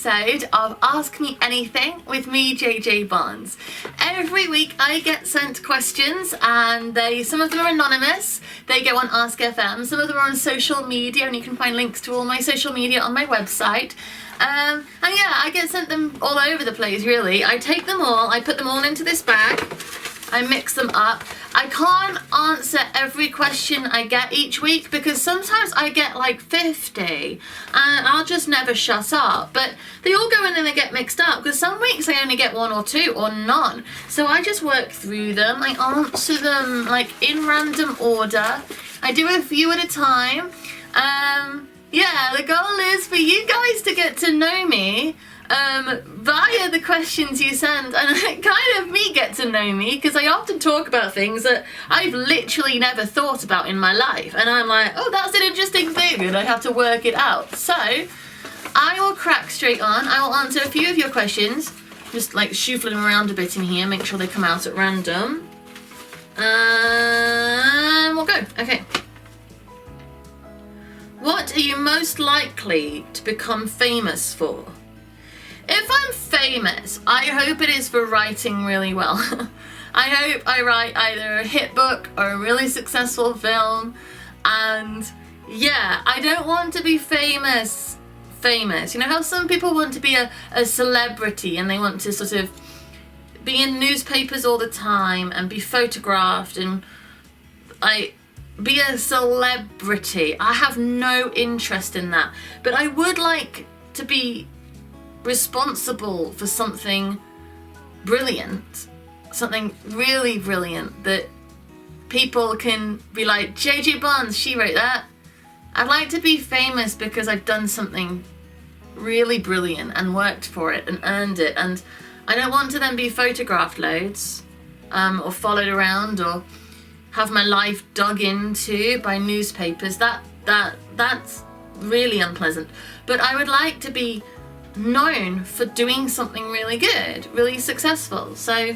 episode of Ask Me Anything with me, JJ Barnes. Every week I get sent questions and some of them are anonymous. They go on Ask FM. Some of them are on social media, and you can find links to all my social media on my website. And yeah, I get sent them all over the place, really. I take them all, I put them all into this bag, I mix them up. I can't answer every question I get each week because sometimes I get like 50 and I'll just never shut up. But they all go in and they get mixed up because some weeks I only get 1 or 2 or none. So I just work through them. I answer them like in random order. I do a few at a time. Yeah, the goal is for you guys to get to know me via the questions you send, and kind of me get to know me because I often talk about things that I've literally never thought about in my life, and I'm like, oh, that's an interesting thing, and I have to work it out. So I will crack straight on. I will answer a few of your questions, just like shuffling around a bit in here, make sure they come out at random, and we'll go. Okay. What are you most likely to become famous for? If I'm famous, I hope it is for writing really well. I hope I write either a hit book or a really successful film. And yeah, I don't want to be famous. You know how some people want to be a celebrity and they want to sort of be in newspapers all the time and be photographed and be a celebrity. I have no interest in that. But I would like to be responsible for something brilliant, something really brilliant that people can be like, JJ Barnes, she wrote that. I'd like to be famous because I've done something really brilliant and worked for it and earned it, and I don't want to then be photographed loads or followed around or have my life dug into by newspapers. That's really unpleasant. But I would like to be known for doing something really good, really successful. So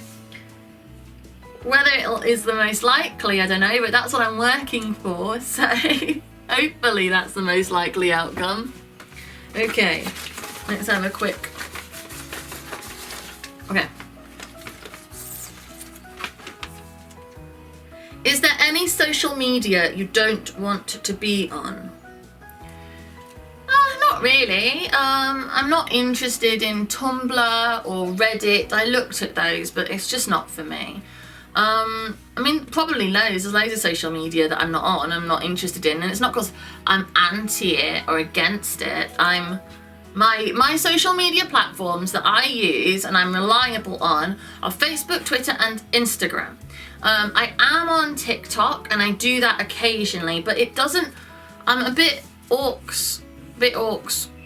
whether it is the most likely, I don't know, but that's what I'm working for. So hopefully that's the most likely outcome. Okay, let's have a quick. Okay. Is there any social media you don't want to be on? Not really. I'm not interested in Tumblr or Reddit. I looked at those, but it's just not for me. I mean, probably loads. There's loads of social media that I'm not on, I'm not interested in, and it's not because I'm anti it or against it. My social media platforms that I use and I'm reliable on are Facebook, Twitter, and Instagram. I am on TikTok and I do that occasionally, but it doesn't. I'm a bit orcs,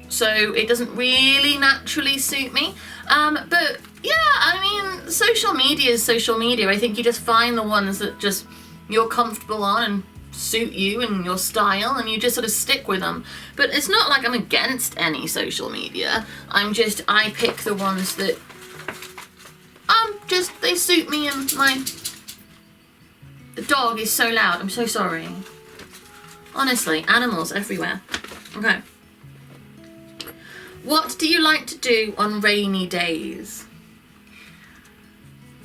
so it doesn't really naturally suit me. But yeah, I mean, social media is social media. I think you just find the ones that just you're comfortable on and suit you and your style, and you just sort of stick with them. But it's not like I'm against any social media. I pick the ones that they suit me, and the dog is so loud. I'm so sorry. Honestly, animals everywhere. Okay. What do you like to do on rainy days?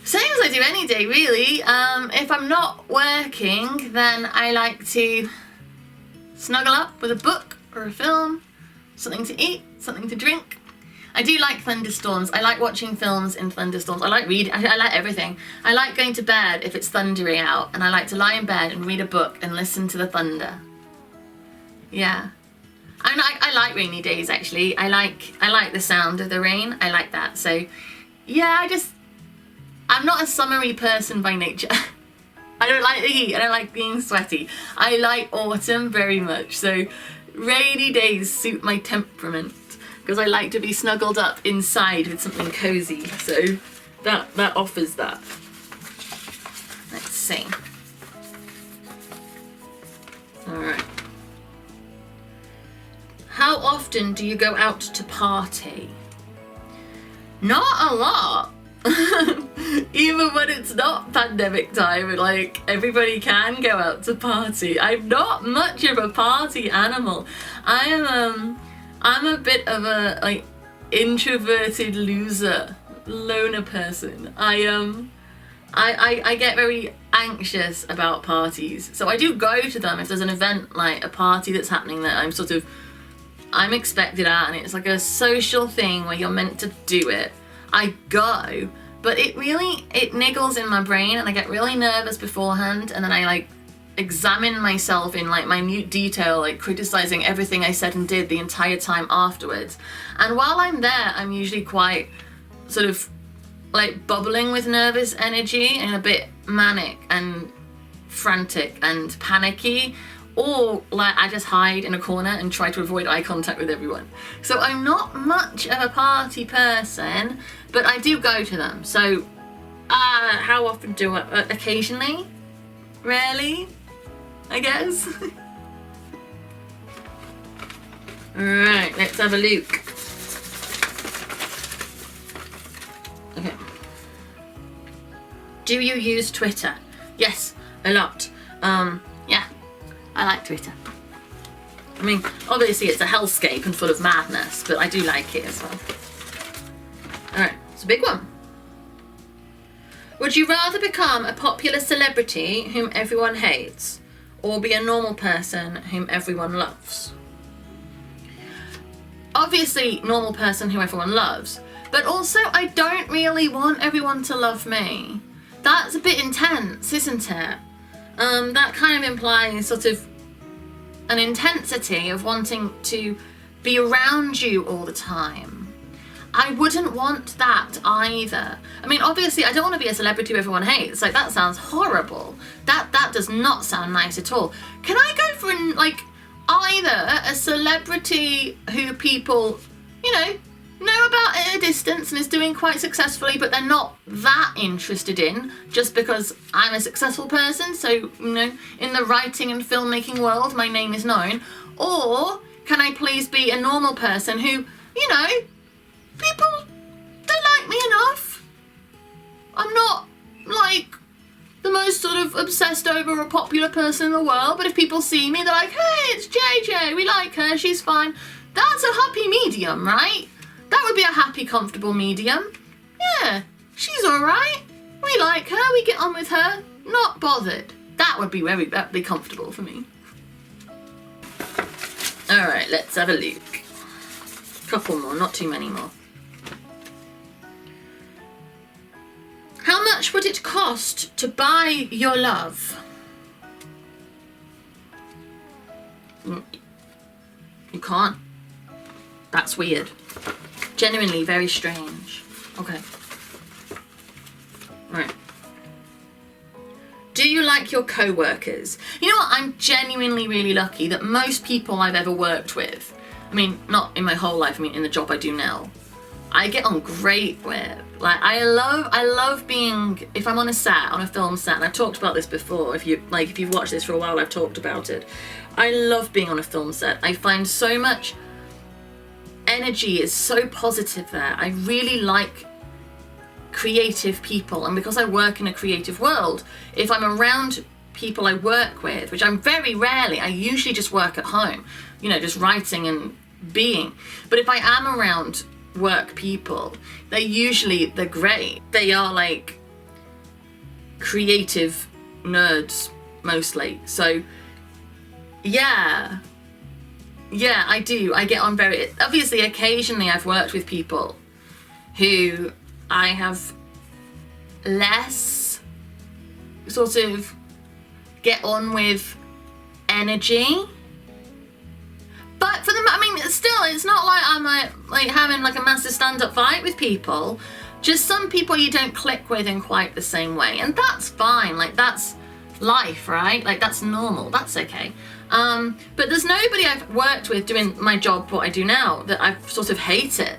Same as I do any day, really. If I'm not working, then I like to snuggle up with a book or a film, something to eat, something to drink. I do like thunderstorms. I like watching films in thunderstorms. I like reading. I like everything. I like going to bed if it's thundery out, and I like to lie in bed and read a book and listen to the thunder. Yeah. I like rainy days, actually. I like the sound of the rain. I like that. So yeah, I'm not a summery person by nature. I don't like the heat. I don't like being sweaty. I like autumn very much. So rainy days suit my temperament because I like to be snuggled up inside with something cozy. So that offers that. Let's see. All right. How often do you go out to party? Not a lot. Even when it's not pandemic time, like everybody can go out to party. I'm not much of a party animal. I'm a bit of a introverted loner person. I get very anxious about parties, so I do go to them if there's an event, like a party that's happening that I'm expected at, and it's like a social thing where you're meant to do it. I go, but it niggles in my brain, and I get really nervous beforehand, and then I like examine myself in like minute detail, like criticizing everything I said and did the entire time afterwards. And while I'm there, I'm usually quite sort of like bubbling with nervous energy and a bit manic and frantic and panicky, or like I just hide in a corner and try to avoid eye contact with everyone. So I'm not much of a party person, but I do go to them. So how often do I? Occasionally, rarely, I guess. Alright, let's have a look. Okay. Do you use Twitter? Yes, a lot. Yeah, I like Twitter. I mean, obviously it's a hellscape and full of madness, but I do like it as well. Alright, it's a big one. Would you rather become a popular celebrity whom everyone hates, or be a normal person whom everyone loves? Obviously, normal person who everyone loves, but also I don't really want everyone to love me. That's a bit intense, isn't it? That kind of implies sort of an intensity of wanting to be around you all the time. I wouldn't want that either. I mean, obviously, I don't want to be a celebrity who everyone hates. Like, that sounds horrible. That does not sound nice at all. Can I go for either a celebrity who people, know about at a distance and is doing quite successfully, but they're not that interested in just because I'm a successful person, so, in the writing and filmmaking world, my name is known? Or can I please be a normal person who, people, they like me enough. I'm not, the most sort of obsessed over a popular person in the world, but if people see me, they're like, hey, it's JJ, we like her, she's fine. That's a happy medium, right? That would be a happy, comfortable medium. Yeah, she's alright. We like her, we get on with her. Not bothered. That would be very comfortable for me. Alright, let's have a look. Couple more, not too many more. How much would it cost to buy your love? You can't. That's weird. Genuinely very strange. Okay. Right. Do you like your co-workers? You know what? I'm genuinely really lucky that most people I've ever worked with, I mean, not in my whole life, I mean in the job I do now, I get on great with. Like, I love being, if I'm on a set, on a film set, and I've talked about this before, if you've watched this for a while, I've talked about it. I love being on a film set. I find so much energy is so positive there. I really like creative people, and because I work in a creative world, if I'm around people I work with, which I'm very rarely, I usually just work at home, just writing and being. But if I am around work people, they're great. They are like creative nerds mostly. So yeah, I do. I get on very, obviously occasionally I've worked with people who I have less sort of get on with energy. But for them, I mean, still, it's not like I'm like having like a massive stand-up fight with people. Just some people you don't click with in quite the same way, and that's fine. Like, that's life, right? Like, that's normal. That's okay. But there's nobody I've worked with doing my job, what I do now, that I've sort of hated.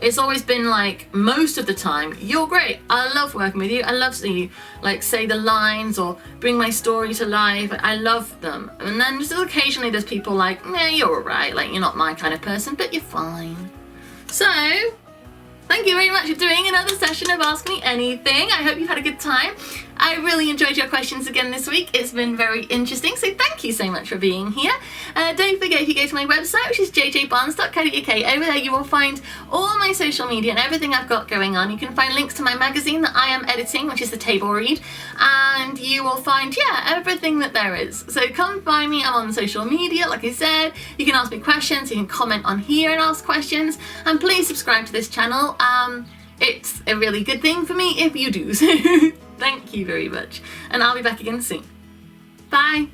It's always been like, most of the time, you're great. I love working with you. I love seeing you like say the lines or bring my story to life. I love them. And then just occasionally there's people like, nah, you're alright. Like, you're not my kind of person, but you're fine. So, thank you very much for doing another session of Ask Me Anything. I hope you've had a good time. I really enjoyed your questions again this week. It's been very interesting. So thank thank you so much for being here. Don't forget, if you go to my website, which is jjbarnes.co.uk, over there you will find all my social media and everything I've got going on. You can find links to my magazine that I am editing, which is the Table Read, and you will find, everything that there is. So come find me. I'm on social media, like I said. You can ask me questions, you can comment on here and ask questions, and please subscribe to this channel. It's a really good thing for me if you do, so thank you very much, and I'll be back again soon. Bye!